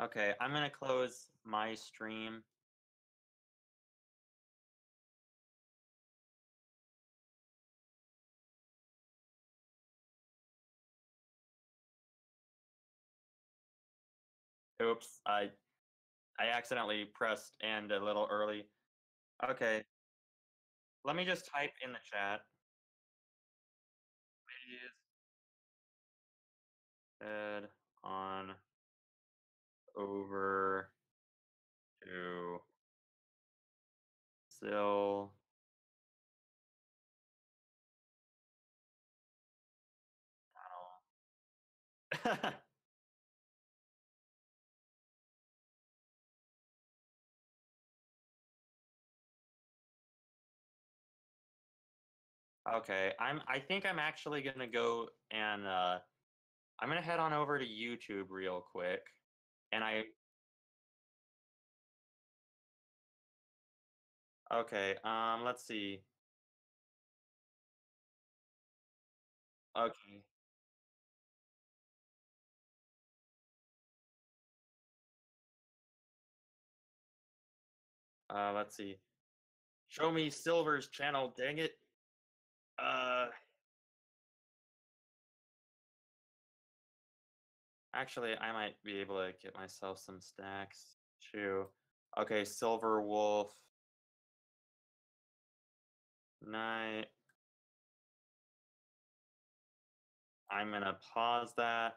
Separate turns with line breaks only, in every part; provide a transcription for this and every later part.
Okay, I'm gonna close my stream. Oops, I accidentally pressed end a little early. Okay, let me just type in the chat. Please head on over to Silver's channel. Okay, I think I'm actually gonna go and I'm gonna head on over to YouTube real quick. And okay, let's see. Okay. Let's see. Show me Silver's channel, dang it. Uh Actually, I might be able to get myself some stacks too. Okay, Silver Wolf. Night. I'm gonna pause that.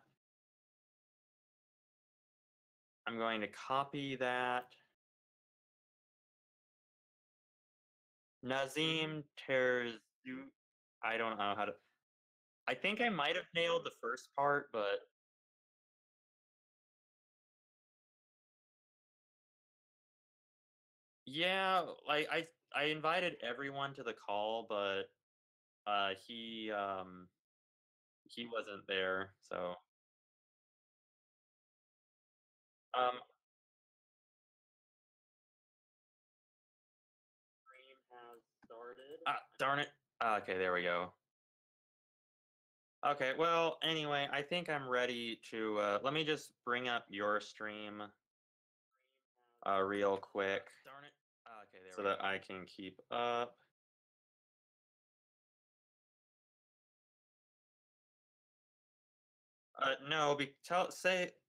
I'm going to copy that. Nazim Terzu. I don't know how to. I think I might have nailed the first part, but yeah, like I invited everyone to the call, but uh he um he wasn't there, so um stream has started. Darn it. Okay, there we go. Okay, well, anyway, I think I'm ready to let me just bring up your stream real quick. Darn it. Okay, there so we that go. I can keep up. No,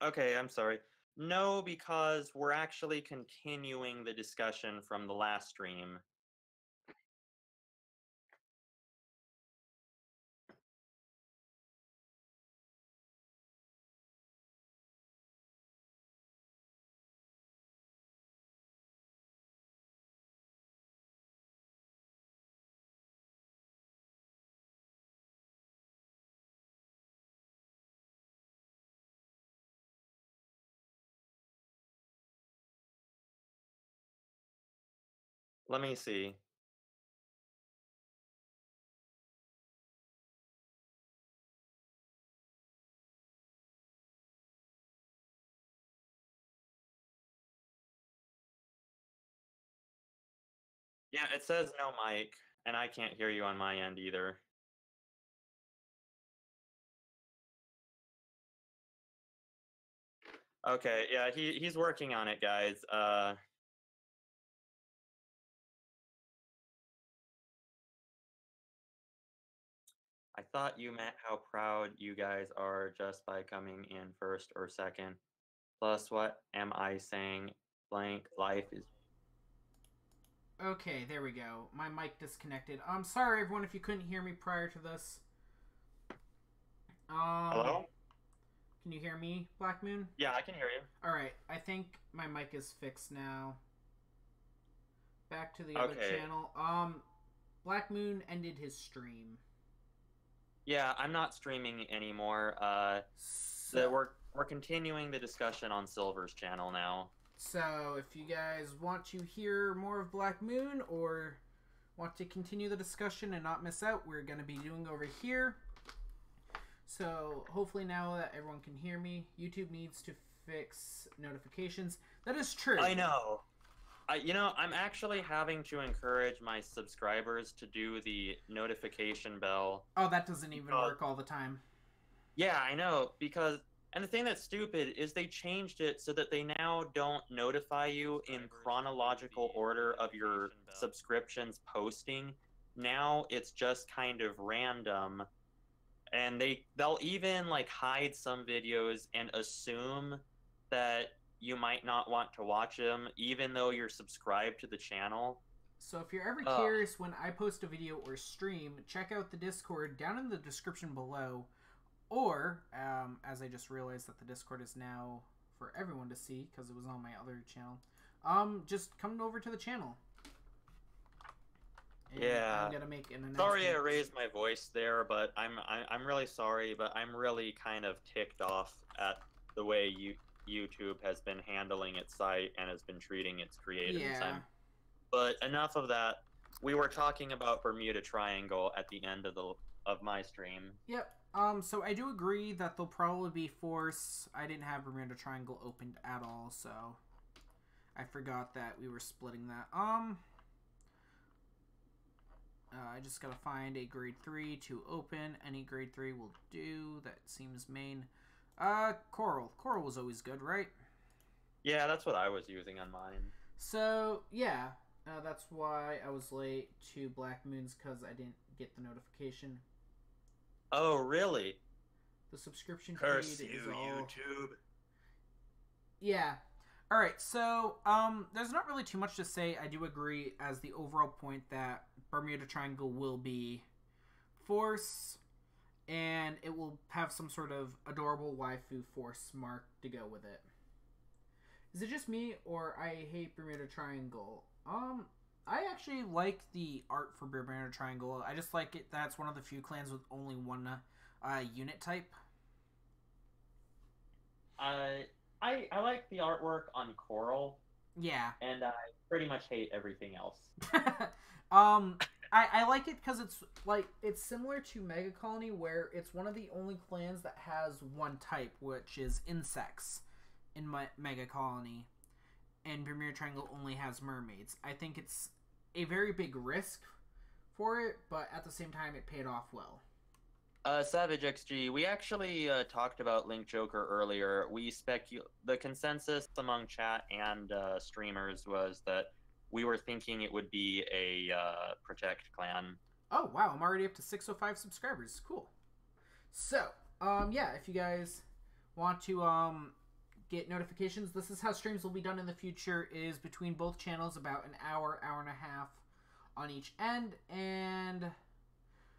okay, I'm sorry. No, because we're actually continuing the discussion from the last stream. Let me see. Yeah, it says no mic, and I can't hear you on my end either. Okay, yeah, he's working on it, guys. I thought you meant how proud you guys are just by coming in first or second. Plus, what am I saying? Blank life is.
Okay, there we go. My mic disconnected. I'm sorry, everyone, if you couldn't hear me prior to this.
Hello?
Can you hear me, Black Moon?
Yeah, I can hear you.
Alright, I think my mic is fixed now. Back to the other channel. Black Moon ended his stream.
Yeah, I'm not streaming anymore. We're continuing the discussion on Silver's channel now.
So, if you guys want to hear more of Black Moon or want to continue the discussion and not miss out, we're going to be doing over here. So, hopefully now that everyone can hear me, YouTube needs to fix notifications. That is true.
I know. I'm actually having to encourage my subscribers to do the notification bell.
Oh, that doesn't even work all the time.
Yeah, I know, because And the thing that's stupid is they changed it so that they now don't notify you in chronological order of your subscriptions posting. Now it's just kind of random, and they'll even like hide some videos and assume that you might not want to watch them even though you're subscribed to the channel.
So if you're ever
Ugh.
curious when I post a video or stream, check out the Discord down in the description below. Or, as I just realized that the Discord is now for everyone to see because it was on my other channel, just come over to the channel. And
Yeah.
I'm gonna make an announcement.
Sorry I raised my voice there, but I'm really sorry, but I'm really kind of ticked off at the way YouTube has been handling its site and has been treating its creators.
Yeah.
But enough of that. We were talking about Bermuda Triangle at the end of my stream.
Yep. So I do agree that there'll probably be Force. I didn't have Bermuda Triangle opened at all, so I forgot that we were splitting that. I just gotta find a grade 3 to open. Any grade 3 will do. That seems main. Coral. Coral was always good, right?
Yeah, that's what I was using on mine.
So, yeah. That's why I was late to Black Moons, because I didn't get the notification.
Oh, really?
The subscription
Curse
feed
you,
is all...
YouTube.
Yeah. Alright, so, there's not really too much to say. I do agree as the overall point that Bermuda Triangle will be Force, and it will have some sort of adorable waifu Force mark to go with it. Is it just me, or I hate Bermuda Triangle? I actually like the art for Bermuda Triangle. I just like it that's one of the few clans with only one unit type.
I like the artwork on Coral.
Yeah.
And I pretty much hate everything else.
I like it because it's similar to Mega Colony, where it's one of the only clans that has one type, which is insects in Mega Colony, and Bermuda Triangle only has mermaids. I think it's a very big risk for it, but at the same time, it paid off well.
Savage XG, we actually talked about Link Joker earlier. The consensus among chat and streamers was that we were thinking it would be a Protect clan.
Oh, wow. I'm already up to 605 subscribers. Cool. So, yeah, if you guys want to get notifications, this is how streams will be done in the future, is between both channels, about an hour, hour and a half on each end, and...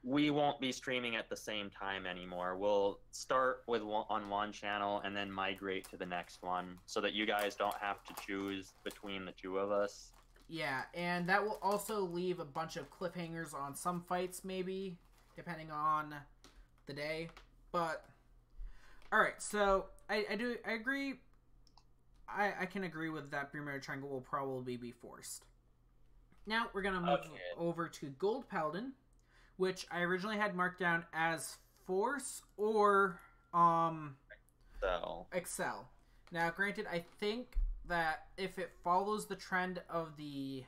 We won't be streaming at the same time anymore. We'll start with on one channel and then migrate to the next one so that you guys don't have to choose between the two of us.
Yeah, and that will also leave a bunch of cliffhangers on some fights, maybe, depending on the day. But, alright, so I agree. I can agree with that. Bermuda Triangle will probably be forced. Now, we're going to move over to Gold Paladin, which I originally had marked down as Force or Excel. Now, granted, I think that if it follows the trend of the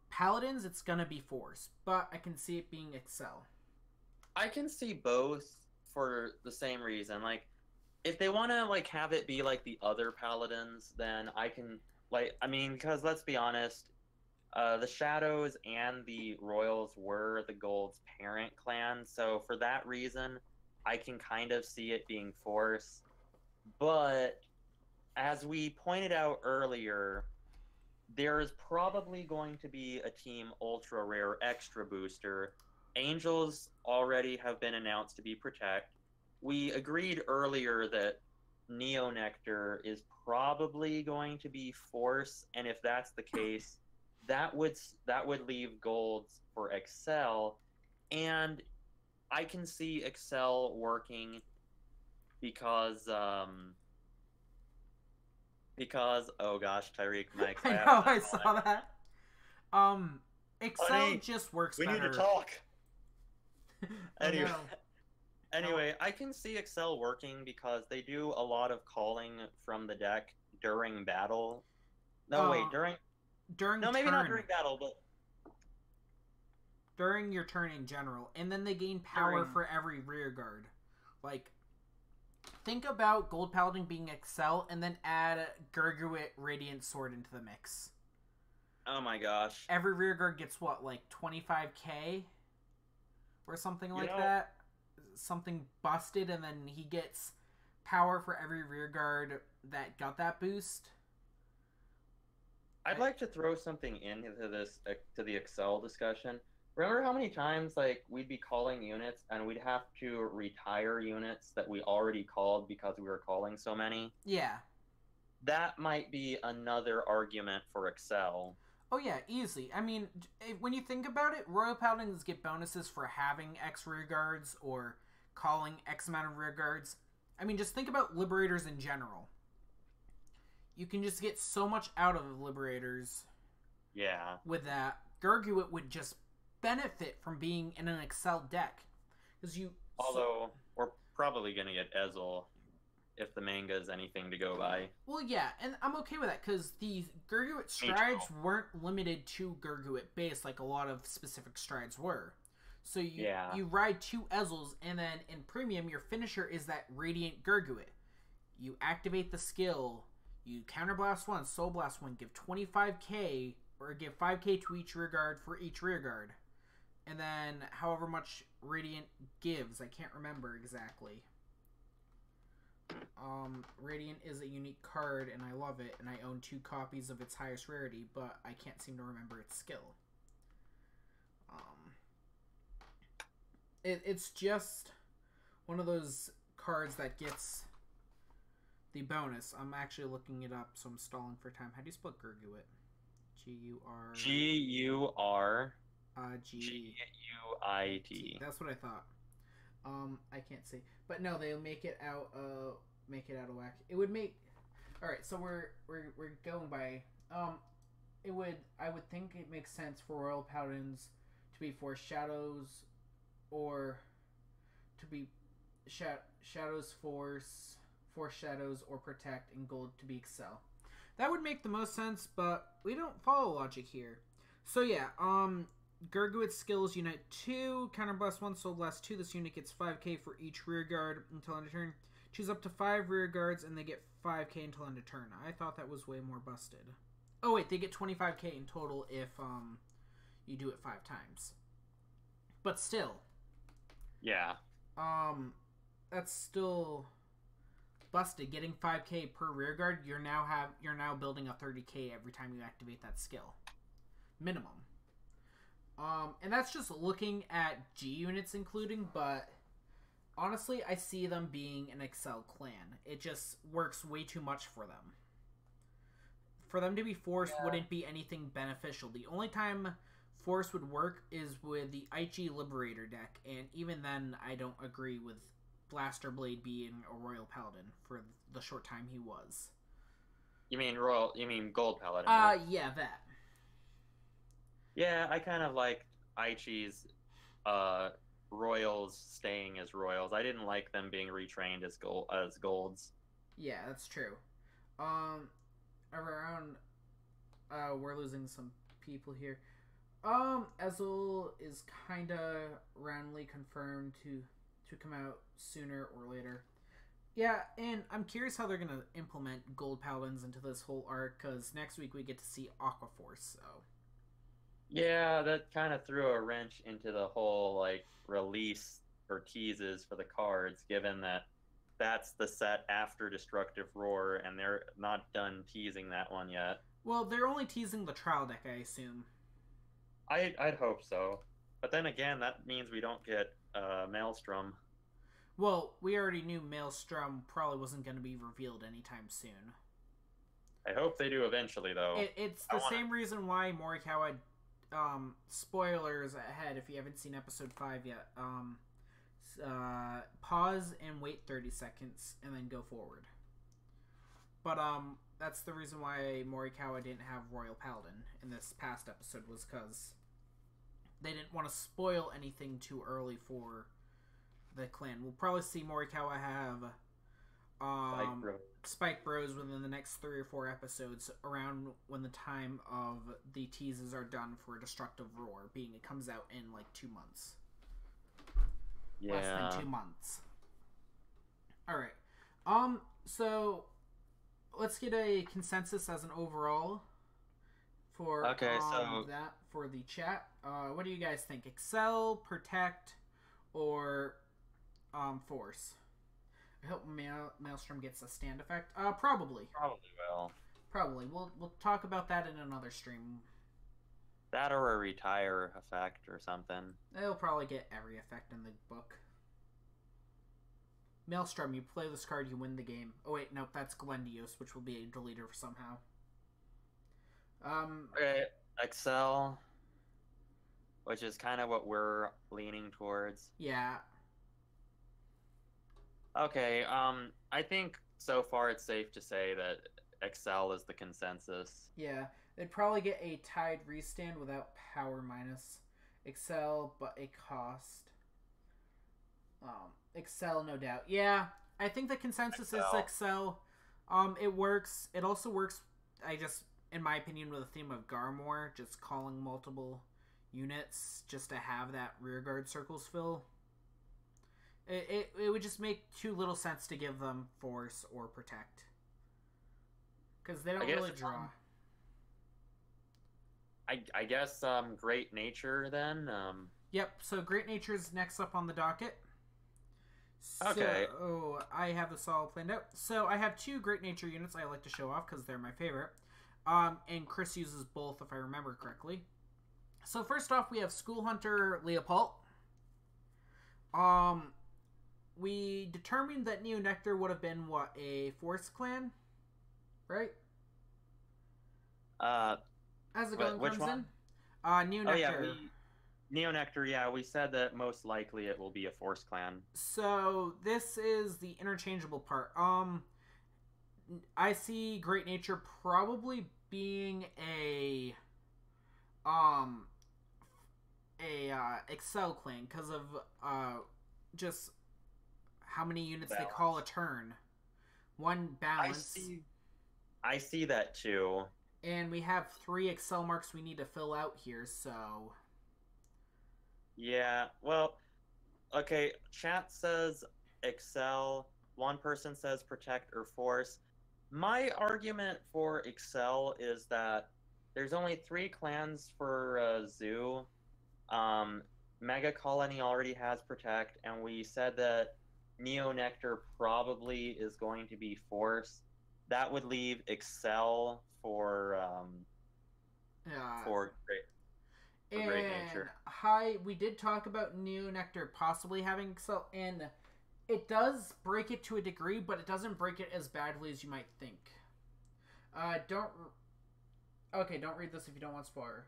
Paladins, it's gonna be Force, but I can see it being Excel.
I can see both for the same reason. Like, if they want to like have it be like the other Paladins, then I can because let's be honest. The Shadows and the Royals were the Gold's parent clan, so for that reason, I can kind of see it being Force. But, as we pointed out earlier, there is probably going to be a Team Ultra Rare Extra Booster. Angels already have been announced to be Protect. We agreed earlier that Neo Nectar is probably going to be Force, and if that's the case... That would leave golds for Excel, and I can see Excel working because oh gosh, Tyreek, Mike.
I know, I saw that. Excel
Honey,
just works
we
better.
need to talk. Anyway, I can see Excel working because they do a lot of calling from the deck during battle. No, wait, maybe
turn.
not during battle, but
during your turn in general, and then they gain power for every rear guard. Like, Think about Gold Paladin being Excel, and then add Gurguit Radiant Sword into the mix.
Oh my gosh.
Every rearguard gets what, like 25k? Or something like that? Something busted, and then he gets power for every rearguard that got that boost.
I'd like to throw something into this, to the Excel discussion. Remember how many times like we'd be calling units and we'd have to retire units that we already called because we were calling so many?
Yeah.
That might be another argument for Excel.
Oh yeah, easily. I mean, when you think about it, Royal Paladins get bonuses for having X rearguards or calling X amount of rearguards. I mean, just think about Liberators in general. You can just get so much out of Liberators.
Yeah.
With that, Gurguit would just benefit from being in an Excel deck.
Although, we're probably going to get Ezel if the manga is anything to go by.
Well, yeah, and I'm okay with that, because the Gurguit strides weren't limited to Gurguit base like a lot of specific strides were. So you ride 2 Ezels, and then in Premium, your finisher is that Radiant Gurguit. You activate the skill, you Counterblast 1, Soul Blast 1, give 25k, or give 5k to each rearguard for each rearguard. And then however much Radiant gives, I can't remember exactly. Radiant is a unique card, and I love it, and I own 2 copies of its highest rarity, but I can't seem to remember its skill. It's just one of those cards that gets the bonus. I'm actually looking it up, so I'm stalling for time. How do you spell Gurguit? G-U-R...
G-U-R...
G-U-I-T. That's what I thought. I can't see, but no, they'll make it out of whack. It would make. All right, so we're going by. I would think it makes sense for Royal Paladins to be Force Shadows, or to be Shadows Force Shadows, or Protect, and Gold to be Excel. That would make the most sense, but we don't follow logic here. So yeah, Gurguit's skills unite 2, Counterblast 1, Soul Blast 2. This unit gets 5k for each rearguard until end of turn. Choose up to 5 rearguards, and they get 5k until end of turn. I thought that was way more busted. Oh wait, they get 25k in total if you do it 5 times. But still.
Yeah.
That's still busted. Getting 5k per rearguard, you're now building a 30k every time you activate that skill. Minimum. And that's just looking at G units including, but honestly, I see them being an Excel clan. It just works way too much for them. For them to be Force wouldn't be anything beneficial. The only time Force would work is with the Aichi Liberator deck, and even then, I don't agree with Blaster Blade being a Royal Paladin for the short time he was.
You mean Gold Paladin?
Yeah, that.
Yeah, I kind of like Aichi's Royals staying as Royals. I didn't like them being retrained as Golds.
Yeah, that's true. We're losing some people here. Ezel is kinda roundly confirmed to come out sooner or later. Yeah, and I'm curious how they're gonna implement Gold Paladins into this whole arc, because next week we get to see Aqua Force, so...
Yeah, that kind of threw a wrench into the whole, like, release or teases for the cards, given that that's the set after Destructive Roar, and they're not done teasing that one yet.
Well, they're only teasing the trial deck, I assume.
I'd hope so. But then again, that means we don't get Maelstrom.
Well, we already knew Maelstrom probably wasn't going to be revealed anytime soon.
I hope they do eventually, though.
It's the same reason why Morikawa... spoilers ahead if you haven't seen episode 5 yet. Pause and wait 30 seconds and then go forward. But that's the reason why Morikawa didn't have Royal Paladin in this past episode, was because they didn't want to spoil anything too early for the clan. We'll probably see Morikawa have Spike Bros within the next 3 or 4 episodes, around when the time of the teases are done for Destructive Roar, being it comes out in like 2 months.
Yeah.
Less than 2 months. Alright. So let's get a consensus as an overall for
Okay, so
that for the chat. What do you guys think? Excel, protect, or force? I hope Maelstrom gets a stand effect. Probably.
probably will.
Probably. We'll talk about that in another stream.
That or a retire effect or something.
They'll probably get every effect in the book. Maelstrom, you play this card, you win the game. Oh wait, nope, that's Glendios, which will be a deleter somehow.
Okay, Excel, which is kind of what we're leaning towards.
Yeah.
Okay, I think so far it's safe to say that Excel is the consensus.
Yeah. They'd probably get a tied restand without power minus. Excel, but a cost. Excel, no doubt. Yeah, I think the consensus is Excel. It works. It also works, in my opinion, with the theme of Garmore, just calling multiple units just to have that rearguard circles fill. It would just make too little sense to give them force or protect. Because they don't really draw.
I guess Great Nature then.
Yep, so Great Nature's next up on the docket.
Okay.
So, I have this all planned out. So, I have 2 Great Nature units I like to show off because they're my favorite. And Chris uses both, if I remember correctly. So, first off, we have School Hunter Leopold. We determined that Neo Nectar would have been, what, a Force clan? Right? How's it going,
which
Crimson?
one?
Neo Nectar.
Oh, yeah, Neo Nectar, yeah, we said that most likely it will be a Force clan.
So, this is the interchangeable part. I see Great Nature probably being a Excel clan because of just how many units
Balance.
they call a turn. One balance.
I see that too.
And we have 3 Excel marks we need to fill out here, so...
Yeah, well, okay, chat says Excel, one person says protect or force. My argument for Excel is that there's only 3 clans for Zoo. Mega Colony already has protect, and we said that Neo Nectar probably is going to be force. That would leave Excel for Great Nature.
We did talk about Neo Nectar possibly having Excel, and it does break it to a degree, but it doesn't break it as badly as you might think. Don't read this if you don't want spoiler.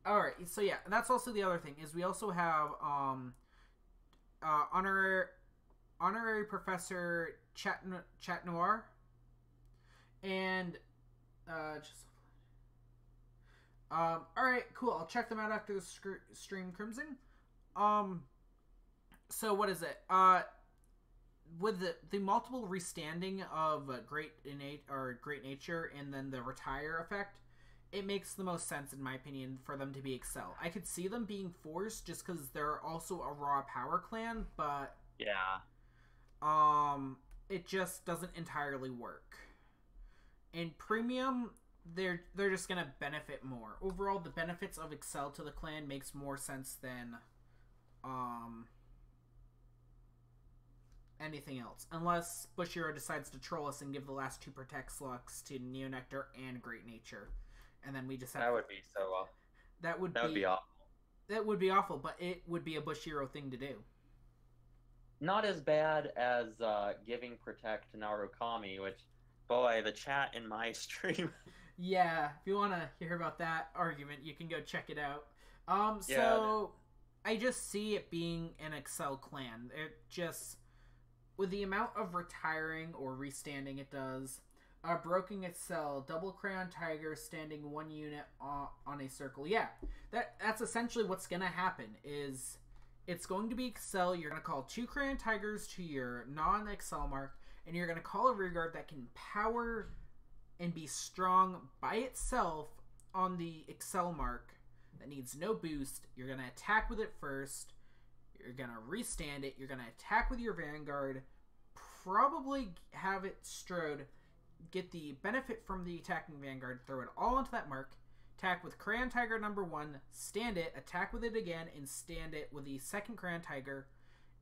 Alright, so yeah, that's also the other thing, is we also have honorary Professor Chat Noir, and alright, cool. I'll check them out after the stream, Crimson. So what is it? With the multiple restanding of Great Nature and then the retire effect, it makes the most sense, in my opinion, for them to be Excel. I could see them being forced just because they're also a raw power clan, but
yeah,
it just doesn't entirely work. In premium, they're just gonna benefit more. Overall, the benefits of Excel to the clan makes more sense than anything else, unless Bushiro decides to troll us and give the last 2 protect slugs to Neo Nectar and Great Nature, and then we just have
would be so awful.
That would be awful. That would be awful, but it would be a Bushiro thing to do.
Not as bad as giving protect to Narukami, which, boy, the chat in my stream.
Yeah, if you want to hear about that argument, you can go check it out. So
Yeah.
I just see it being an Excel clan. It just, with the amount of retiring or restanding it does, broken Excel, double Crayon Tiger standing 1 unit on a circle. Yeah, that's essentially what's gonna happen. Is it's going to be Excel. You're gonna call 2 Crayon Tigers to your non-Excel mark, and you're gonna call a rearguard that can power and be strong by itself on the Excel mark that needs no boost. You're going to attack with it first. You're going to restand it. You're going to attack with your Vanguard. probably have it Strode get the benefit from the attacking Vanguard, throw it all onto that mark, attack with Crayon Tiger number 1, stand it, attack with it again, and stand it with the second Crayon Tiger,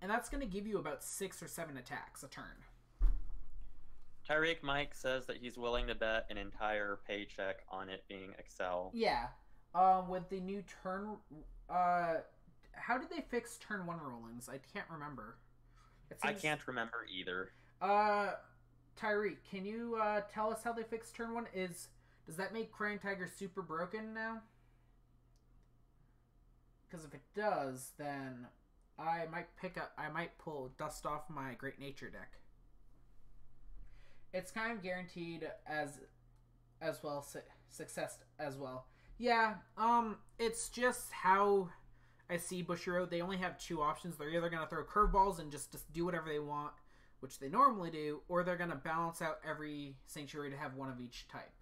and that's going to give you about 6 or 7 attacks a turn.
Tyreek Mike says that he's willing to bet an entire paycheck on it being Excel.
Yeah. With the new turn... how did they fix turn 1 rollings? I can't remember.
I can't remember either.
Tyreek, can you tell us how they fixed turn 1? Does that make Crayon Tiger super broken now? Because if it does, then I might pull dust off my Great Nature deck. It's kind of guaranteed as well success as well. Yeah, it's just how I see Bushiroad. They only have 2 options. They're either going to throw curveballs and just do whatever they want, which they normally do, or they're going to balance out every sanctuary to have one of each type.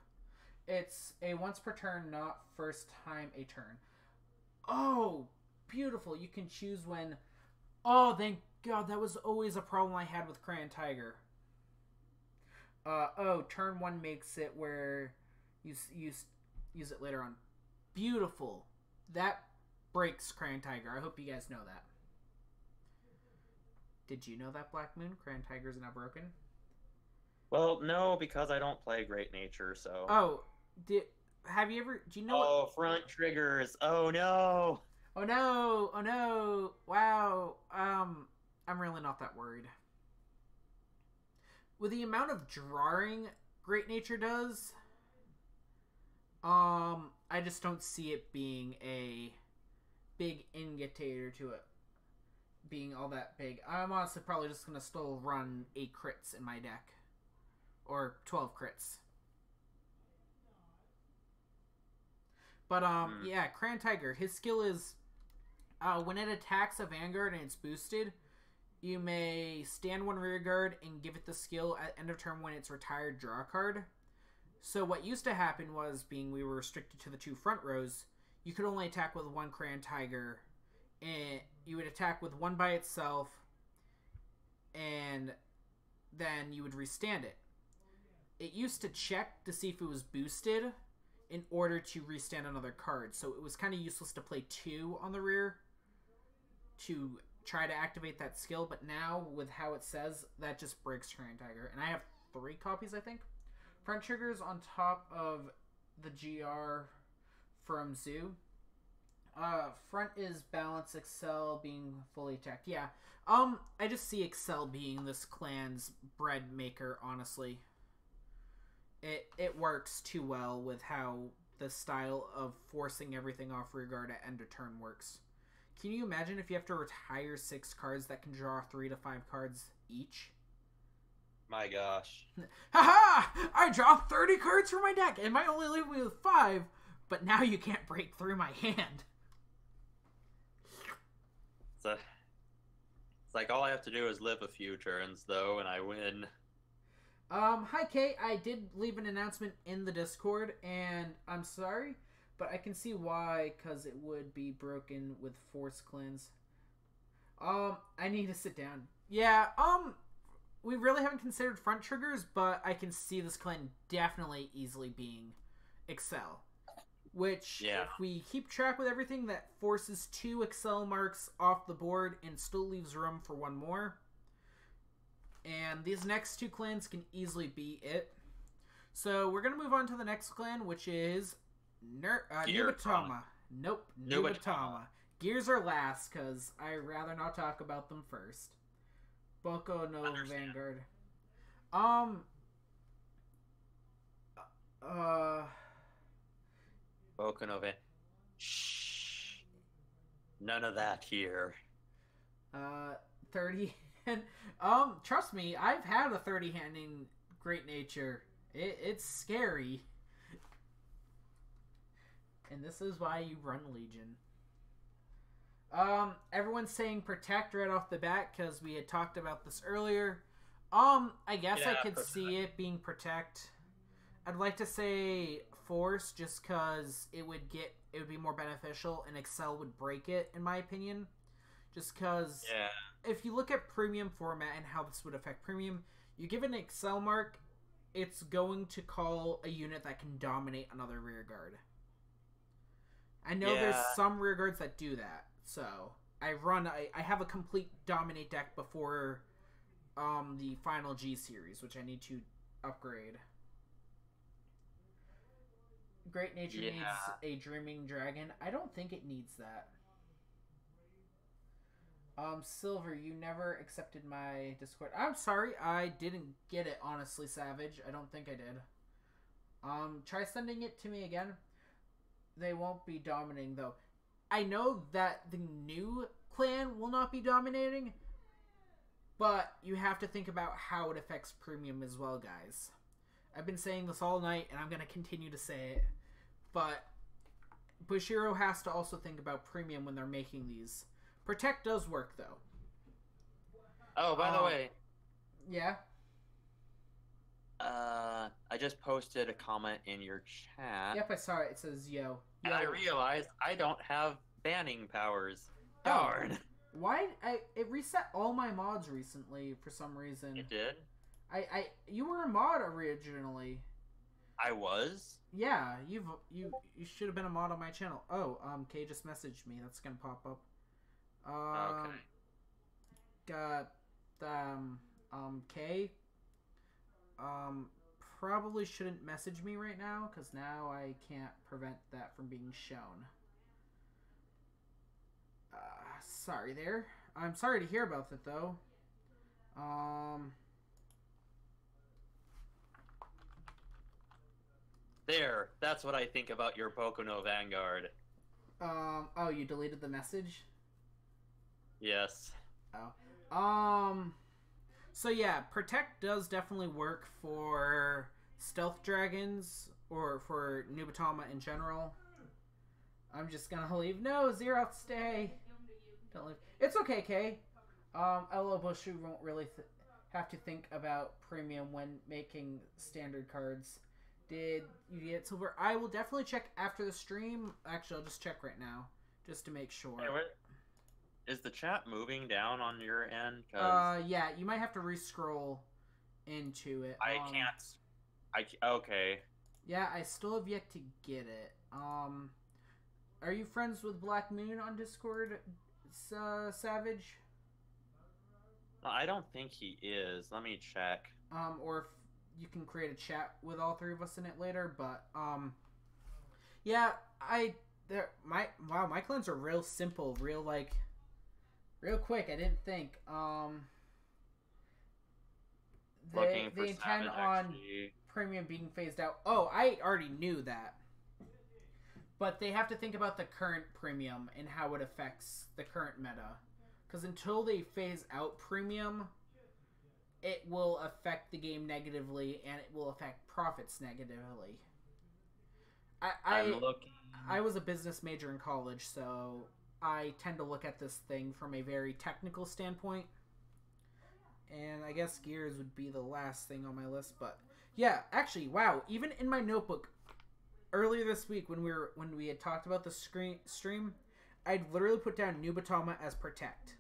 It's a once per turn, not first time a turn. Oh, beautiful. You can choose when... Oh, thank God. That was always a problem I had with Crayon Tiger. Turn 1 makes it where you use it later on. Beautiful. That breaks Crayon Tiger. I hope you guys know that. Did you know that, Black Moon? Crayon Tiger is now broken?
Well, no, because I don't play Great Nature, so...
Oh, have you ever... Do you know
Oh, front triggers. Oh, no.
Oh, no. Oh, no. Wow. I'm really not that worried. With the amount of drawing Great Nature does, I just don't see it being a big indicator to it being all that big. I'm honestly probably just going to still run 8 crits in my deck. Or 12 crits. But, yeah, Crayon Tiger, his skill is, when it attacks a Vanguard and it's boosted, you may stand 1 rear guard and give it the skill at end of turn when it's retired, draw a card. So what used to happen was, being we were restricted to the 2 front rows, you could only attack with 1 Crayon Tiger, and you would attack with 1 by itself, and then you would restand it. It used to check to see if it was boosted in order to restand another card, so it was kind of useless to play 2 on the rear to try to activate that skill, but now, with how it says, that just breaks Crayon Tiger. And I have 3 copies, I think. Front triggers on top of the GR from Zoo. Front is balance, Excel being fully attacked. Yeah, I just see Excel being this clan's bread maker, honestly. It works too well with how the style of forcing everything off rear guard at end of turn works. Can you imagine if you have to retire 6 cards that can draw 3 to 5 cards each?
My gosh.
Haha! I draw 30 cards from my deck and might only leave me with 5, but now you can't break through my hand.
It's like all I have to do is live a few turns, though, and I win.
Hi, Kay. I did leave an announcement in the Discord, and I'm sorry, but I can see why, because it would be broken with Force Cleanse. I need to sit down. Yeah, we really haven't considered front triggers, but I can see this clan definitely easily being Excel. Which, if we keep track with everything, that forces 2 Excel marks off the board and still leaves room for 1 more. And these next 2 clans can easily be it. So we're going to move on to the next clan, which is Nubatama. Nope, Nubatama. Gears are last, because I'd rather not talk about them first. Boko no Vanguard.
Boko no Vanguard. Shh. None of that here.
30 hand. Trust me, I've had a 30 hand in Great Nature. It's scary. And this is why you run Legion. Everyone's saying protect right off the bat because we had talked about this earlier. I guess I could see it being protect. I'd like to say force just because it would be more beneficial and Excel would break it, in my opinion. Just because if you look at premium format and how this would affect premium, you give it an excel mark, it's going to call a unit that can dominate another rear guard. I know there's some rear guards that do that, so I have a complete dominate deck before the final G series, which I need to upgrade. Great Nature needs a Dreaming Dragon. I don't think it needs that. Silver, you never accepted my Discord. I'm sorry, I didn't get it, honestly, Savage. I don't think I did. Try sending it to me again. They won't be dominating, though. I know that the new clan will not be dominating, but you have to think about how it affects premium as well, guys. I've been saying this all night, and I'm going to continue to say it, but Bushiroad has to also think about premium when they're making these. Protect does work, though.
Oh, by the way.
Yeah?
I just posted a comment in your chat.
Yep, I saw it. It says, yo.
And I realized I don't have banning powers. Darn.
Why? It reset all my mods recently for some reason.
It did?
You were a mod originally.
I was?
Yeah, you should have been a mod on my channel. Oh, Kay just messaged me. That's gonna pop up.
Okay.
Got Kay. Probably shouldn't message me right now because now I can't prevent that from being shown. Sorry there. I'm sorry to hear about that though.
There. That's what I think about your Pocono Vanguard.
Oh, you deleted the message?
Yes.
Oh. So yeah, Protect does definitely work for stealth dragons or for Nubatama in general. I'm just gonna leave. No, Xeroth, stay. Don't leave. It's okay, Kay. LO Bushu won't really have to think about premium when making standard cards. Did you get silver? I will definitely check after the stream. Actually, I'll just check right now just to make sure.
Hey, is the chat moving down on your end?
Yeah, you might have to re-scroll into it.
I can't. Okay.
Yeah, I still have yet to get it. Are you friends with Black Moon on Discord, Savage?
I don't think he is. Let me check.
Or if you can create a chat with all three of us in it later, but yeah, my clans are real simple, real quick. I didn't think. They intend on premium being phased out. Oh, I already knew that. But they have to think about the current premium and how it affects the current meta. Because until they phase out premium, it will affect the game negatively and it will affect profits negatively. I was a business major in college, so I tend to look at this thing from a very technical standpoint. And I guess gears would be the last thing on my list, but yeah, actually, wow, even in my notebook earlier this week when we had talked about the stream, I'd literally put down Nubatama as Protect.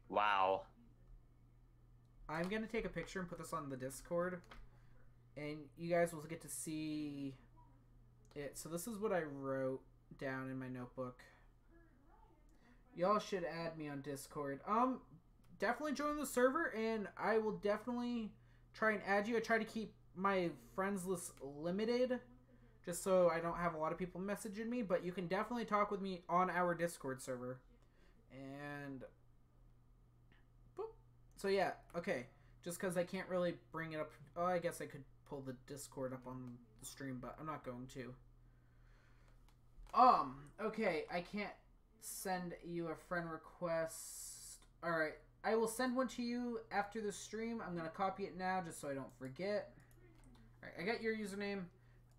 Wow.
I'm going to take a picture and put this on the Discord, and you guys will get to see it. So this is what I wrote down in my notebook. Y'all should add me on Discord. Definitely join the server, and I will definitely try and add you. I try to keep my friends list limited, just so I don't have a lot of people messaging me, but you can definitely talk with me on our Discord server. And boop. So yeah, okay. Just because I can't really bring it up. Oh, I guess I could pull the Discord up on the stream, but I'm not going to. Okay, I can't send you a friend request. Alright, I will send one to you after the stream. I'm going to copy it now just so I don't forget. Alright, I got your username.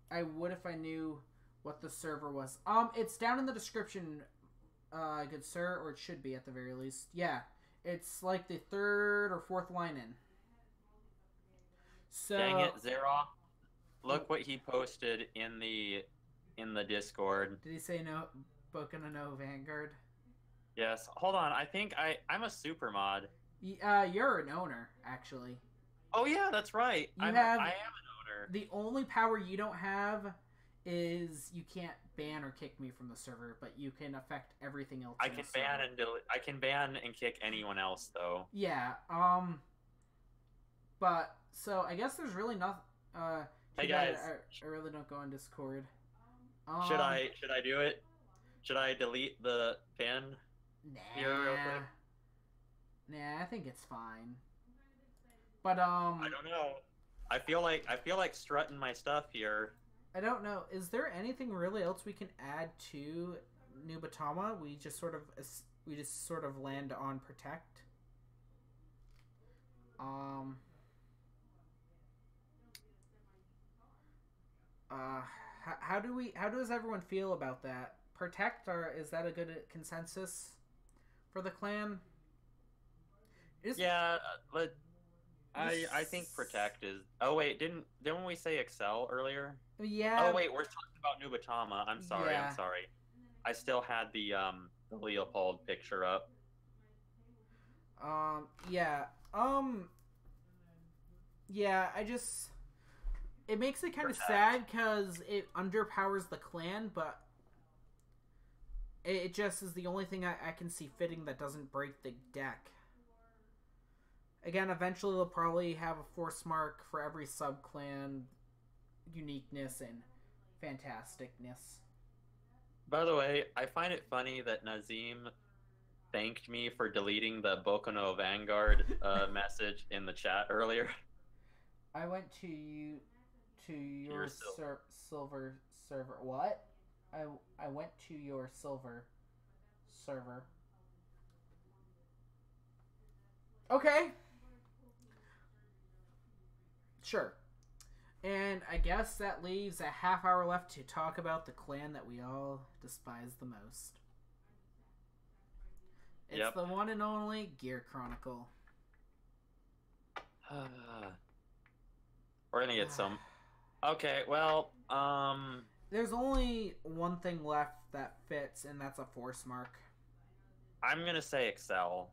I would if I knew what the server was. It's down in the description, good sir, or it should be at the very least. Yeah, it's like the third or fourth line in. So,
dang it, Zero. Look what he posted in the Discord.
Did he say no? Boku no Vanguard?
Yes. Hold on. I think I'm a super mod.
You're an owner, actually.
Oh yeah, that's right.
You
I
have
am an owner.
the only power you don't have is you can't ban or kick me from the server, but you can affect everything else
I
in the
can
server.
I can ban and kick anyone else though.
Yeah. But so I guess there's really nothing. Too
Hey
bad
guys,
I really don't go on Discord.
should
Um,
I do it? Should I delete the pin here real
nah,
quick?
nah. I think it's fine. But
I don't know. I feel like strutting my stuff here.
I don't know. Is there anything really else we can add to New Batama? We just sort of land on protect. Um. Uh. How does everyone feel about that? Protect, or is that a good consensus for the clan? Is
Yeah, but
is
I think protect is. Oh wait, didn't we say excel earlier? Oh
yeah,
wait, we're talking about Nubatama. I'm sorry. I'm
yeah.
sorry. I still had the Leopold picture up.
Yeah. Yeah, I just it makes it kind of
Protect.
sad because it underpowers the clan, but it just is the only thing I can see fitting that doesn't break the deck. Again, eventually they'll probably have a force mark for every sub clan uniqueness and fantasticness.
By the way, I find it funny that Nazim thanked me for deleting the Bokono Vanguard message in the chat earlier.
I went to
You're
your
still.
silver server. What? I went to your silver server. Okay, sure. And I guess that leaves a half hour left to talk about the clan that we all despise the most. It's
Yep.
the one and only Gear Chronicle.
We're gonna get some. Okay, well,
There's only one thing left that fits, and that's a force mark.
I'm gonna say Excel.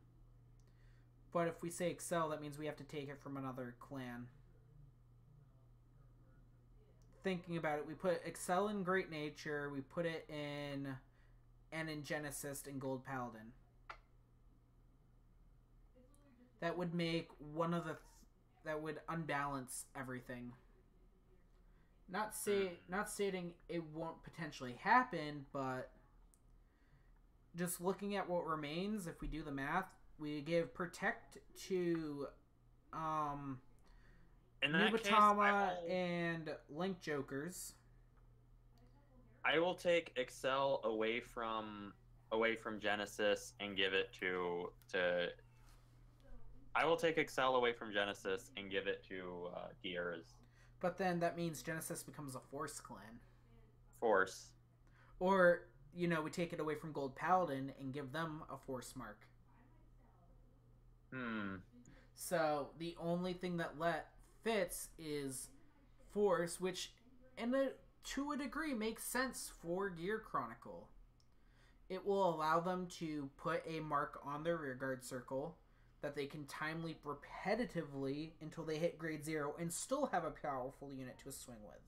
But if we say Excel, that means we have to take it from another clan. Thinking about it, we put Excel in Great Nature, we put it in and in Genesis and Gold Paladin. That would make one of the that would unbalance everything. Not stating it won't potentially happen, but just looking at what remains, if we do the math, we give protect to
In that case,
Nubatama and Link Jokers.
I will take Excel away from Genesis and give it to. I will take Excel away from Genesis and give it to Gears
But then that means Genesis becomes a Force clan.
Force.
Or, we take it away from Gold Paladin and give them a Force mark.
Hmm.
So the only thing that fits is Force, which to a degree makes sense for Gear Chronicle. It will allow them to put a mark on their rearguard circle that they can time leap repetitively until they hit grade 0 and still have a powerful unit to swing with.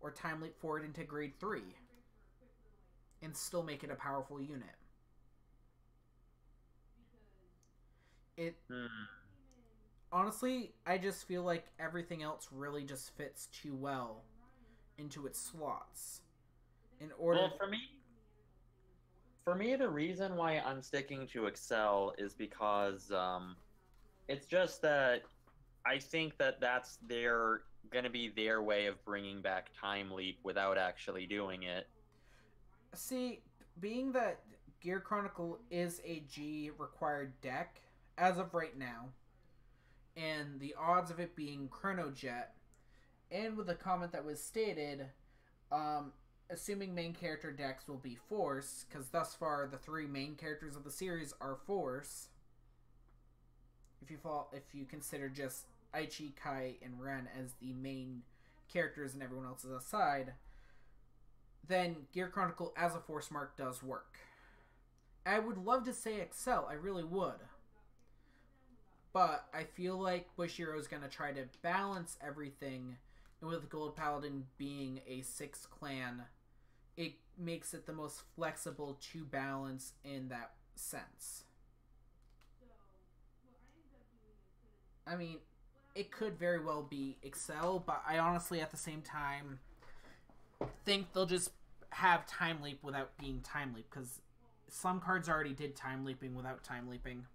Or time leap forward into grade 3 and still make it a powerful unit. Honestly, I just feel like everything else really just fits too well into its slots.
Well, for me, the reason why I'm sticking to Excel is because it's just that I think that that's going to be their way of bringing back Time Leap without actually doing it.
See, being that Gear Chronicle is a G required deck as of right now, and the odds of it being Chrono Jet, and with the comment that was stated, assuming main character decks will be Force, because thus far the 3 main characters of the series are Force. If you consider just Aichi, Kai, and Ren as the main characters and everyone else is aside, then Gear Chronicle as a Force mark does work. I would love to say Excel, I really would. But I feel like Bushiro is going to try to balance everything, and with Gold Paladin being a 6 clan, it makes it the most flexible to balance in that sense. I mean, it could very well be Excel, but I honestly, at the same time, think they'll just have Time Leap without being Time Leap, because some cards already did Time Leaping without Time Leaping.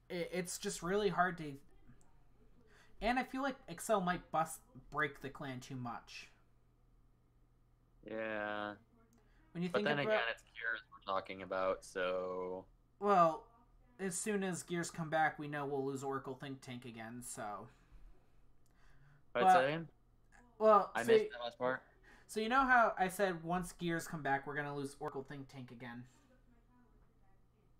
It's just really hard to... And I feel like Excel might break the clan too much.
Yeah.
When you
But
think
then
about...
again, it's Gears we're talking about, so...
Well, as soon as Gears come back, we know we'll lose Oracle Think Tank again, so...
What's that again?
Well,
I missed that last part.
So you know how I said once Gears come back, we're going to lose Oracle Think Tank again?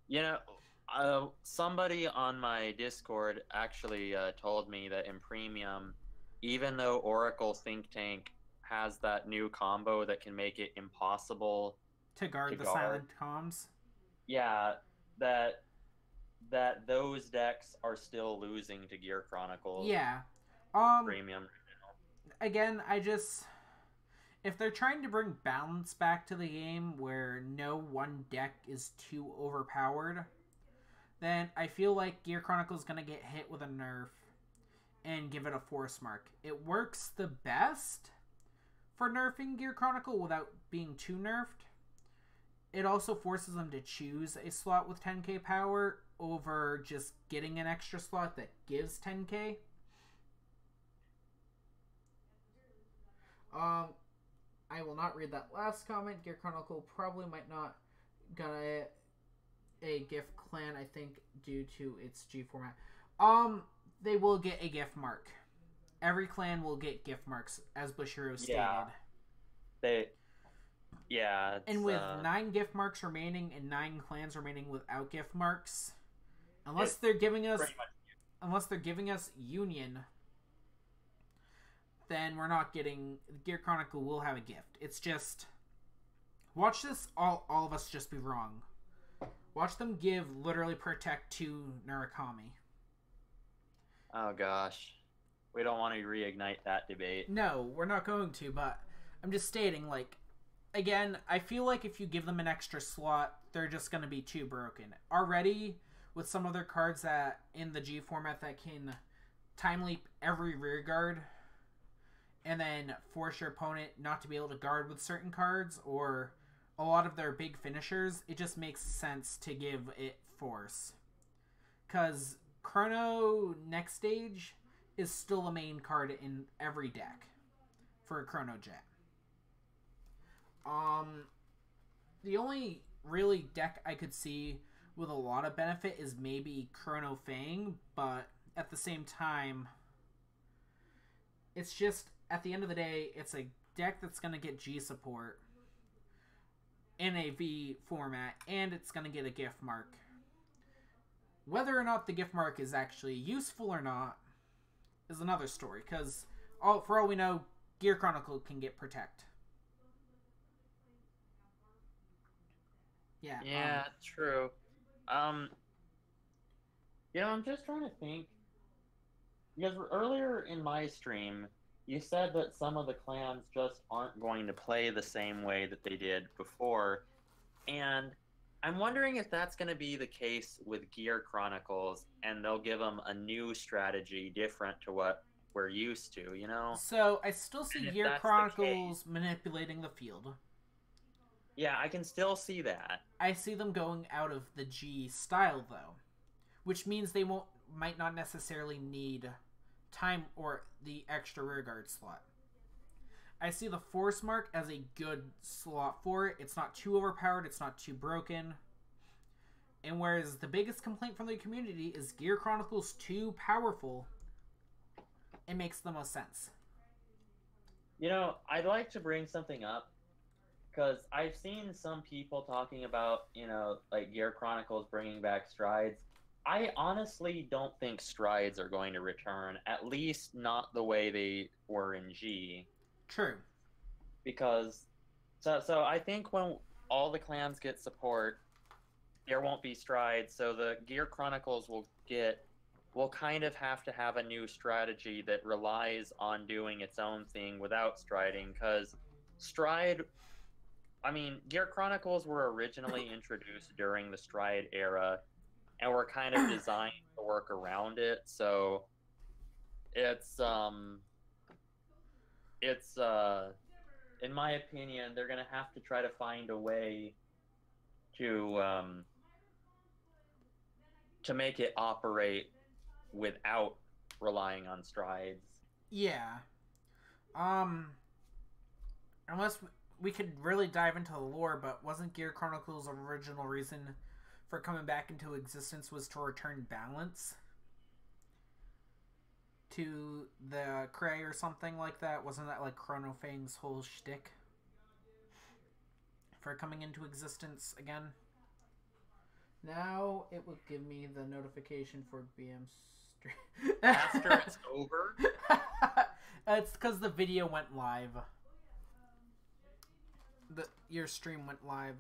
You know, somebody on my Discord actually told me that in Premium, even though Oracle Think Tank has that new combo that can make it impossible
to guard the silent comms,
yeah, that those decks are still losing to Gear Chronicles.
Yeah.
Premium.
Again, if they're trying to bring balance back to the game where no one deck is too overpowered, then I feel like Gear Chronicle is going to get hit with a nerf and give it a force mark. It works the best for nerfing Gear Chronicle without being too nerfed. It also forces them to choose a slot with 10k power over just getting an extra slot that gives 10k. I will not read that last comment. Gear Chronicle probably might not get a gift clan, I think, due to its G format. They will get a gift mark. Every clan will get gift marks, as Bushiro stated. And with 9 gift marks remaining and 9 clans remaining without gift marks, unless they're giving us Union, then we're not getting... Gear Chronicle will have a gift. It's just... Watch this, all of us just be wrong. Watch them give literally Protect to Murakami.
Oh gosh. We don't want to reignite that debate.
No, we're not going to, but I'm just stating, like, again, I feel like if you give them an extra slot, they're just going to be too broken. Already, with some other cards that in the G format that can Time Leap every rear guard, and then force your opponent not to be able to guard with certain cards, or a lot of their big finishers, it just makes sense to give it force. Because Chrono Next Stage is still the main card in every deck for a Chrono Jet. The only really deck I could see with a lot of benefit is maybe Chrono Fang, but at the same time, it's just, at the end of the day, it's a deck that's going to get G support in a V format, and it's going to get a gift mark. Whether or not the gift mark is actually useful or not is another story, because for all we know, Gear Chronicle can get Protect.
Yeah, true. You know, I'm just trying to think, because earlier in my stream, you said that some of the clans just aren't going to play the same way that they did before, and I'm wondering if that's going to be the case with Gear Chronicles, and they'll give them a new strategy different to what we're used to, you know?
So, I still see Gear Chronicles manipulating the field.
Yeah, I can still see that.
I see them going out of the G style, though, which means they might not necessarily need time or the extra rearguard slot. I see the force mark as a good slot for it. It's not too overpowered, it's not too broken. And whereas the biggest complaint from the community is Gear Chronicles too powerful, it makes the most sense.
You know, I'd like to bring something up, because I've seen some people talking about, you know, like Gear Chronicles bringing back strides. I honestly don't think strides are going to return, at least not the way they were in G.
True.
because so I think when all the clans get support, there won't be strides. So the Gear Chronicles will kind of have to have a new strategy that relies on doing its own thing without striding, because stride. I mean, Gear Chronicles were originally introduced during the stride era, and were kind of designed to work around it. So it's it's in my opinion, they're gonna have to try to find a way to make it operate without relying on strides.
Yeah. Unless we could really dive into the lore, but wasn't Gear Chronicles' original reason for coming back into existence was to return balance to the Cray or something like that? Wasn't that like Chrono Fang's whole shtick for coming into existence again? Now it will give me the notification for BM stream.
After it's over?
It's because the video went live. Your stream went live.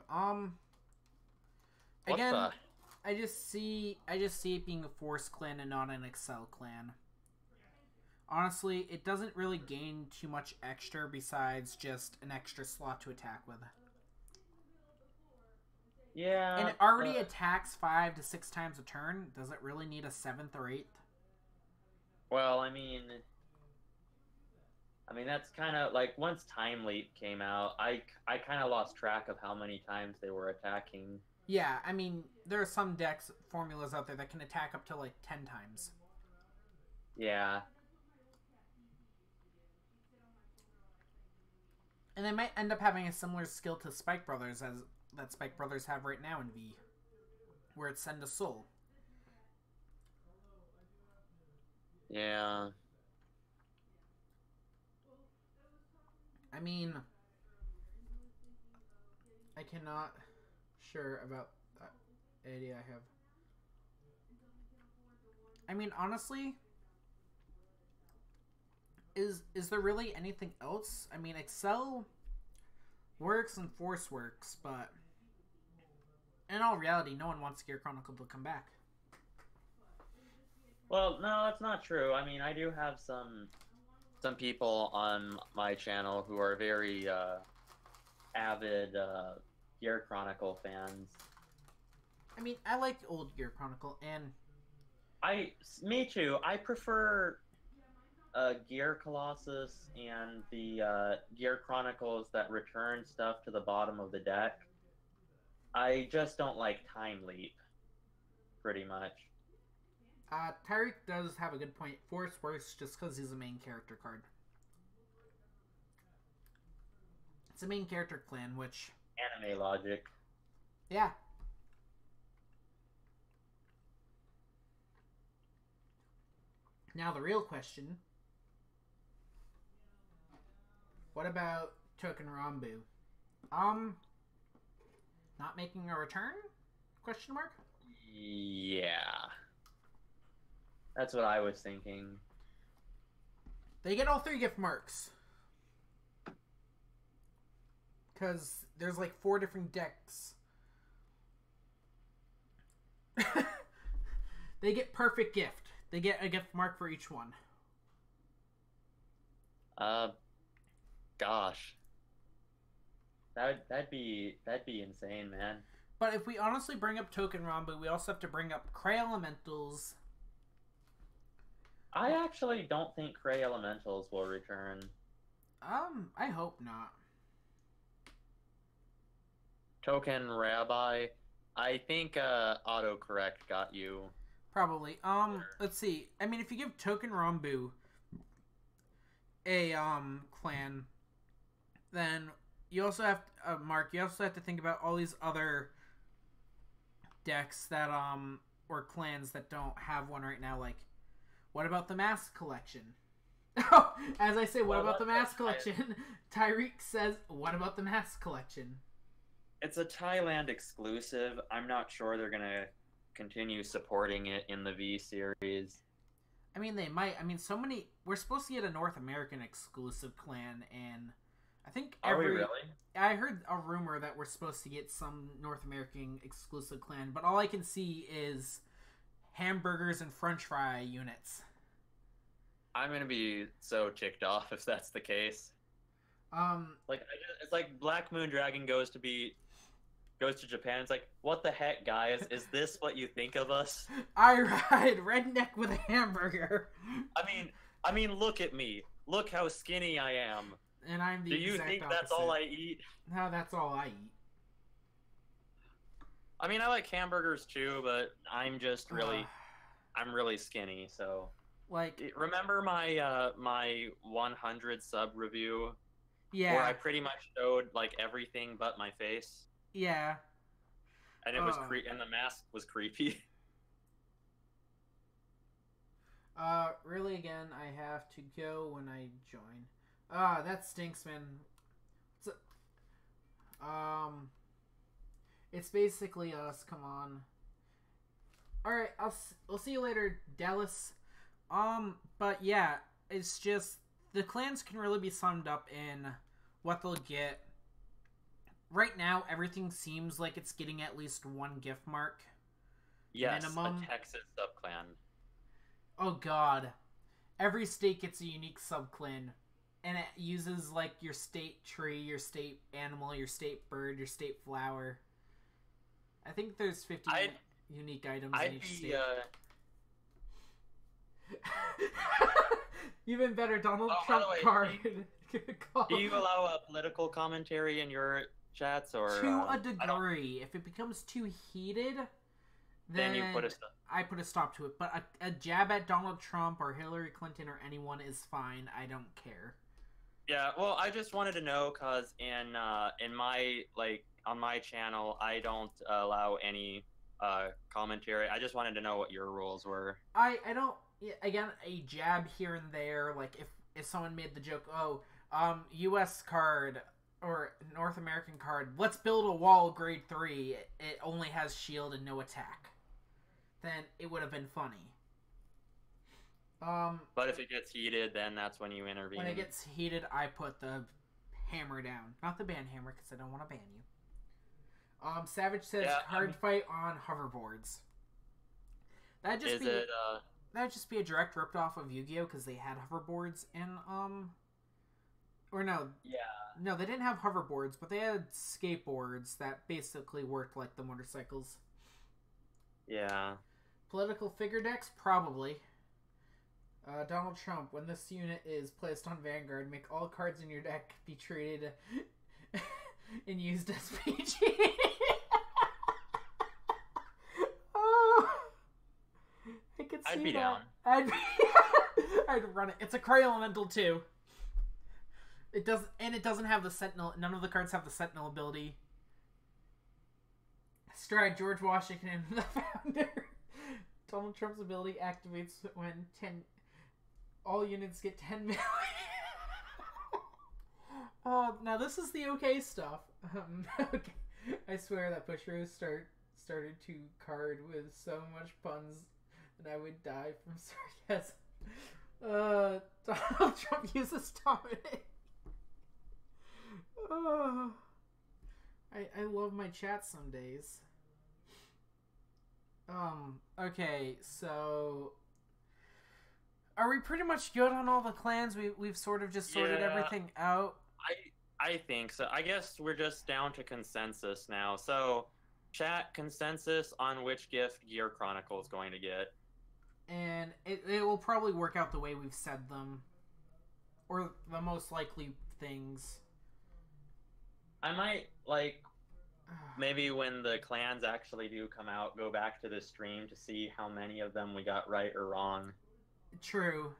Again, I just see it being a Force clan and not an Excel clan. Honestly, it doesn't really gain too much extra besides just an extra slot to attack with.
Yeah.
And it already attacks 5 to 6 times a turn. Does it really need a 7th or 8th?
Well, I mean that's kind of like once Time Leap came out, I kind of lost track of how many times they were attacking.
Yeah, I mean, there are some decks formulas out there that can attack up to like 10 times.
Yeah.
And they might end up having a similar skill to Spike Brothers as that Spike Brothers have right now in V, where it's Send a Soul.
Yeah.
I mean, I cannot sure about that idea I have. I mean, honestly, is there really anything else? I mean, Excel works and Force works, but in all reality, no one wants Gear Chronicle to come back.
Well, no, that's not true. I mean, I do have some people on my channel who are very avid Gear Chronicle fans.
I mean, I like old Gear Chronicle, and
me too. I prefer Gear Colossus and the Gear Chronicles that return stuff to the bottom of the deck. I just don't like Time Leap, pretty much.
Tyreek does have a good point. Force works just because he's a main character card. It's a main character clan, which...
Anime logic.
Yeah. Now the real question... What about Token Rambu? Not making a return? Question mark?
Yeah. That's what I was thinking.
They get all 3 gift marks. Because there's like 4 different decks. They get perfect gift. They get a gift mark for each one.
Gosh. That'd be insane, man.
But if we honestly bring up Token Rambu, we also have to bring up Cray Elementals.
I actually don't think Cray Elementals will return.
I hope not.
Token Rabbi, I think autocorrect got you.
Probably. Let's see. I mean, if you give Token Rambu a clan, then you also have to, Mark, you also have to think about all these other decks that or clans that don't have one right now. Like, what about the Mask Collection? As I say, what about the Mask Collection? Tyreek says, what about the Mask Collection?
It's a Thailand exclusive. I'm not sure they're gonna continue supporting it in the V series.
I mean, they might. I mean, so many... We're supposed to get a North American exclusive clan, and I think
Are we really?
I heard a rumor that we're supposed to get some North American exclusive clan, but all I can see is hamburgers and French fry units.
I'm gonna be so ticked off if that's the case.
Um,
Like it's like Black Moon Dragon goes to Japan. It's like, what the heck, guys? Is this what you think of us?
I ride redneck with a hamburger.
I mean, look at me. Look how skinny I am.
And I'm the
Do you
exact
think
opposite.
that's all I eat?
No, that's all I eat.
I mean, I like hamburgers too, but I'm just really, I'm really skinny. So,
like,
remember my 100 sub review
yeah,
where I pretty much showed like everything but my face,
yeah.
and it was and the mask was creepy.
Really, again, I have to go when I join. That stinks, man. It's basically us. Come on. All right, I'll see you later, Dallas. But yeah, it's just the clans can really be summed up in what they'll get. Right now, everything seems like it's getting at least one gift mark.
Yes,
minimum.
A Texas subclan.
Oh god. Every state gets a unique subclan. And it uses, like, your state tree, your state animal, your state bird, your state flower. I think there's 50 unique items in each state. Even better, Donald Trump card.
Do you allow a political commentary in your chats? Or
to a degree. If it becomes too heated, then
you put a stop.
I put a stop to it. But a jab at Donald Trump or Hillary Clinton or anyone is fine. I don't care.
Yeah, well, I just wanted to know because in my on my channel, I don't allow any commentary. I just wanted to know what your rules were.
I don't. Again, a jab here and there. Like if someone made the joke, U.S. card or North American card, let's build a wall grade 3. It only has shield and no attack. Then it would have been funny.
But if it gets heated, then that's when you intervene.
When it gets heated, I put the hammer down. Not the ban hammer, because I don't want to ban you. Savage says hard fight on hoverboards. That'd just be a direct ripoff of Yu-Gi-Oh! Because they had hoverboards in, or no.
Yeah.
No, they didn't have hoverboards, but they had skateboards that basically worked like the motorcycles.
Yeah.
Political figure decks? Probably. Donald Trump, when this unit is placed on Vanguard, make all cards in your deck be treated and used as PG. Oh, I could see
I'd be
that.
down.
I'd run it. It's a Cry Elemental too. It doesn't have the Sentinel. None of the cards have the Sentinel ability. Stride, George Washington, the founder. Donald Trump's ability activates when all units get 10 million. Now this is the okay stuff. Okay. I swear that Bushro started to card with so much puns that I would die from sarcasm. Donald Trump uses dominate. I love my chat some days. Okay, so are we pretty much good on all the clans? We've sort of just sorted everything out.
I think so. I guess we're just down to consensus now. So, chat consensus on which gift Gear Chronicle is going to get.
And it will probably work out the way we've said them. Or the most likely things.
I might, maybe when the clans actually do come out, go back to the stream to see how many of them we got right or wrong.
True.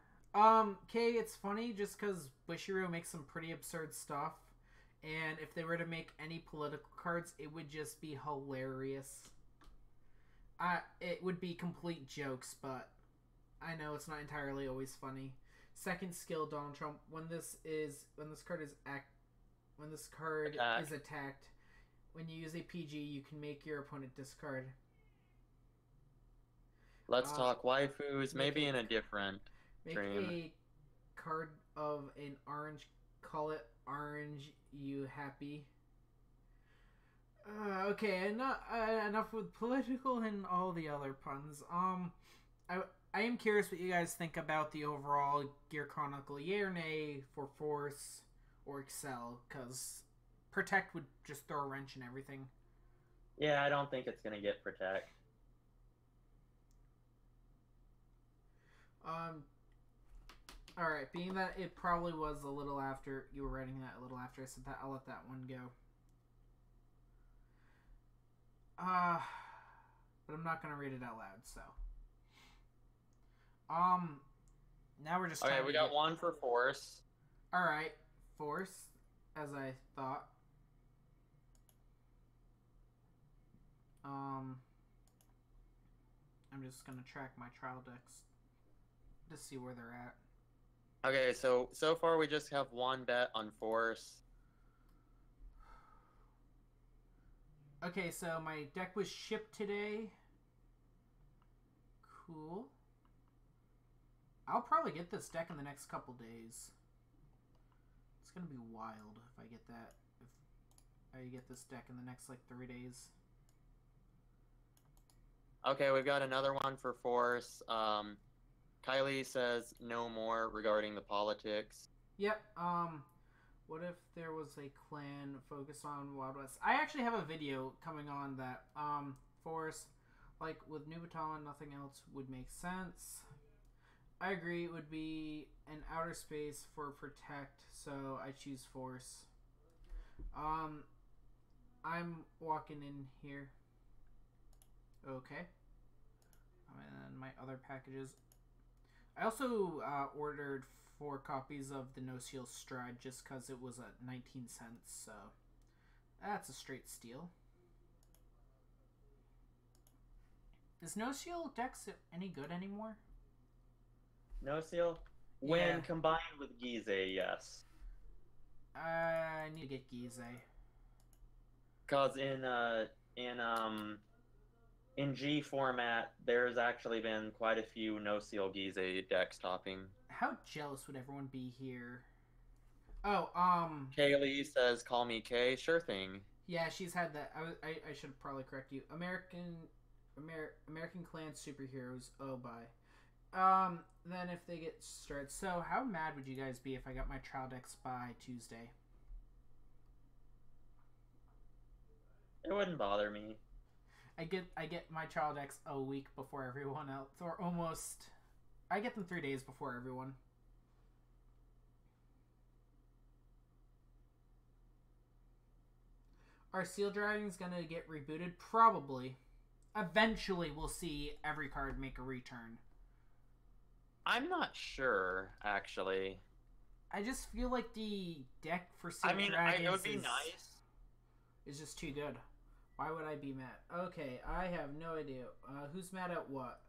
Kay, it's funny just because Bushiroad makes some pretty absurd stuff. And if they were to make any political cards, it would just be hilarious. It would be complete jokes, but I know it's not entirely always funny. Second skill, Donald Trump. When this card is attacked, when you use a PG, you can make your opponent discard.
Let's talk waifus, maybe in a different stream.
Make a card of an orange, call it orange, you happy? Okay, enough with political and all the other puns. I, I am curious what you guys think about the overall Gear Chronicle. Yay or nay for Force or Excel? Because Protect would just throw a wrench in everything.
Yeah, I don't think it's gonna get Protect.
Alright, being that it probably was a little after you were writing that, a little after I said that, I'll let that one go. But I'm not gonna read it out loud, so. Now we're just
Okay, we got one for Force.
Alright, Force, as I thought. I'm just gonna track my trial decks to see where they're at.
Okay, so far we just have one bet on Force.
Okay, so my deck was shipped today. Cool. I'll probably get this deck in the next couple days. It's gonna be wild if I get that. If I get this deck in the next, like, 3 days.
Okay, we've got another one for Force. Kylie says no more regarding the politics.
Yep, what if there was a clan focus on Wild West? I actually have a video coming on that. Force, like, with New Battalion, nothing else would make sense. I agree, it would be an outer space for Protect, so I choose Force. I'm walking in here. Okay. And my other packages. I also ordered 4 copies of the No Seal Stride just because it was at 19 cents, so that's a straight steal. Is No Seal Dex any good anymore?
No Seal? When combined with Gize, yes.
I need to get Gize.
Cause in G format, there's actually been quite a few No Seal Gize decks topping.
How jealous would everyone be here? Oh,
Kaylee says, "Call me Kay." Sure thing.
Yeah, she's had that. I should probably correct you. American clan superheroes. Oh, bye. Then if they get started. So, how mad would you guys be if I got my trial decks by Tuesday?
It wouldn't bother me.
I get my trial decks a week before everyone else, or almost. I get them 3 days before everyone. Are Seal Dragons gonna get rebooted? Probably. Eventually, we'll see every card make a return.
I'm not sure, actually.
I just feel like the deck for Seal Dragons
it would be nice.
Is just too good. Why would I be mad? Okay, I have no idea. Who's mad at what?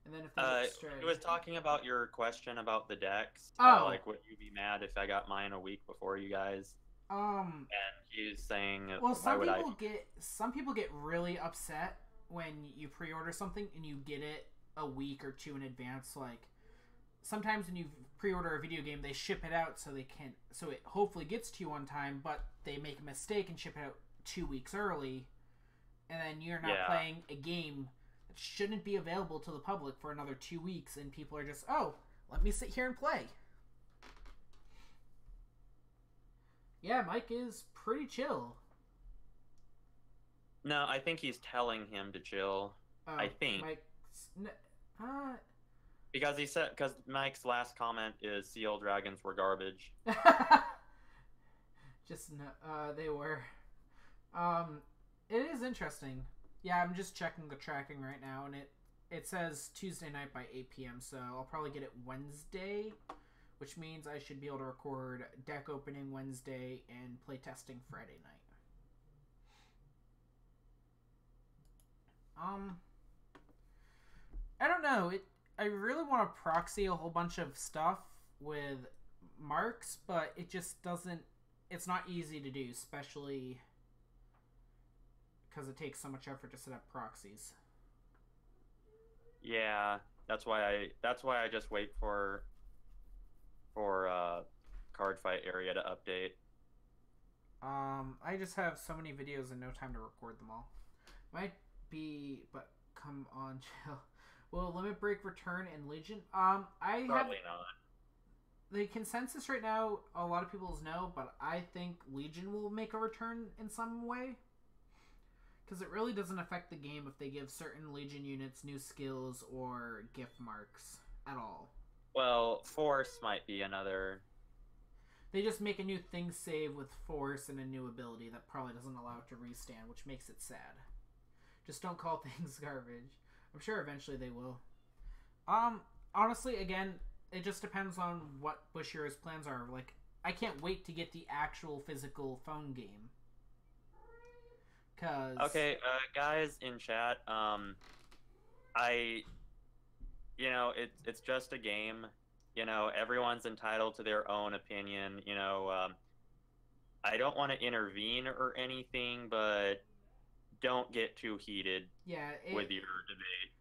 And then if they
he was talking about your question about the decks.
Oh,
like, would you be mad if I got mine a week before you guys? And he's saying,
well, some people get really upset when you pre-order something and you get it a week or 2 in advance. Like, sometimes when you pre-order a video game, they ship it out so it hopefully gets to you on time, but they make a mistake and ship it out 2 weeks early, and then you're not playing a game that shouldn't be available to the public for another 2 weeks, and people are just, oh, let me sit here and play. Yeah, Mike is pretty chill.
No, I think he's telling him to chill. I think. Because he said, because Mike's last comment is Seal Dragons were garbage.
Just no, they were. It is interesting. Yeah, I'm just checking the tracking right now, and it says Tuesday night by 8 p.m., so I'll probably get it Wednesday, which means I should be able to record deck opening Wednesday and play testing Friday night. I don't know. I really want to proxy a whole bunch of stuff with marks, but it just doesn't. It's not easy to do, especially because it takes so much effort to set up proxies.
Yeah, that's why I just wait for card fight area to update.
I just have so many videos and no time to record them all. Might be, but come on, chill. Will Limit Break return in Legion? I
Probably
have
not.
the consensus right now. A lot of people's no, but I think Legion will make a return in some way. Because it really doesn't affect the game if they give certain Legion units new skills or gift marks at all.
Well, Force might be another.
They just make a new thing save with Force and a new ability that probably doesn't allow it to restand, which makes it sad. Just don't call things garbage. I'm sure eventually they will. Honestly, again, it just depends on what Bushiroad's plans are. Like, I can't wait to get the actual physical phone game.
Okay, guys in chat, it's just a game. Everyone's entitled to their own opinion. I don't want to intervene or anything, but don't get too heated with your debate.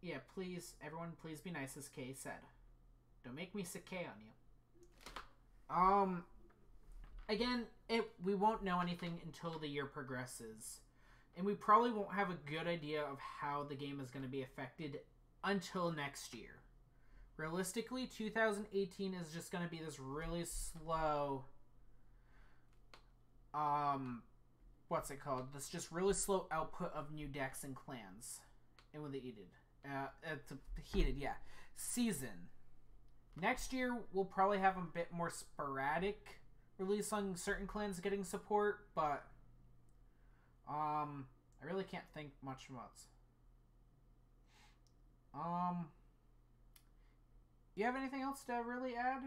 Yeah, please, everyone, please be nice, as Kay said. Don't make me sick K on you. Again, we won't know anything until the year progresses. And we probably won't have a good idea of how the game is going to be affected until next year. Realistically, 2018 is just going to be this really slow... what's it called? This just really slow output of new decks and clans. And with the heated season. Next year, we'll probably have a bit more sporadic release on certain clans getting support, but I really can't think much else. You have anything else to really add?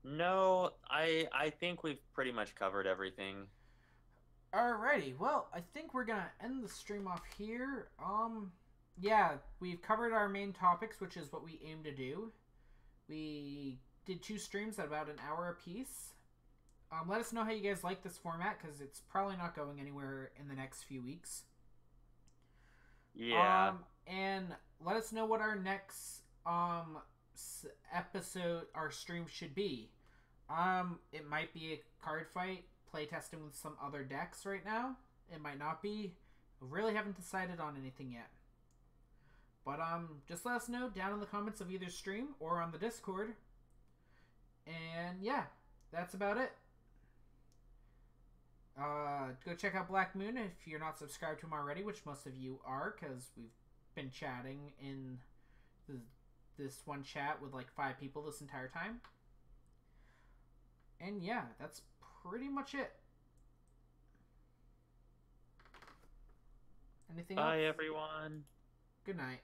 No, I think we've pretty much covered everything.
Alrighty, well, I think we're gonna end the stream off here. Yeah, we've covered our main topics, which is what we aim to do. We did 2 streams at about an hour apiece. Let us know how you guys like this format, because it's probably not going anywhere in the next few weeks.
Yeah.
And let us know what our next episode, our stream should be. It might be a card fight, playtesting with some other decks right now. It might not be. We really haven't decided on anything yet. But just let us know down in the comments of either stream or on the Discord. And yeah, that's about it. Go check out Black Moon if you're not subscribed to him already, which most of you are, because we've been chatting in this one chat with like 5 people this entire time. And yeah, that's pretty much it. Anything else?
Bye, everyone.
Good night.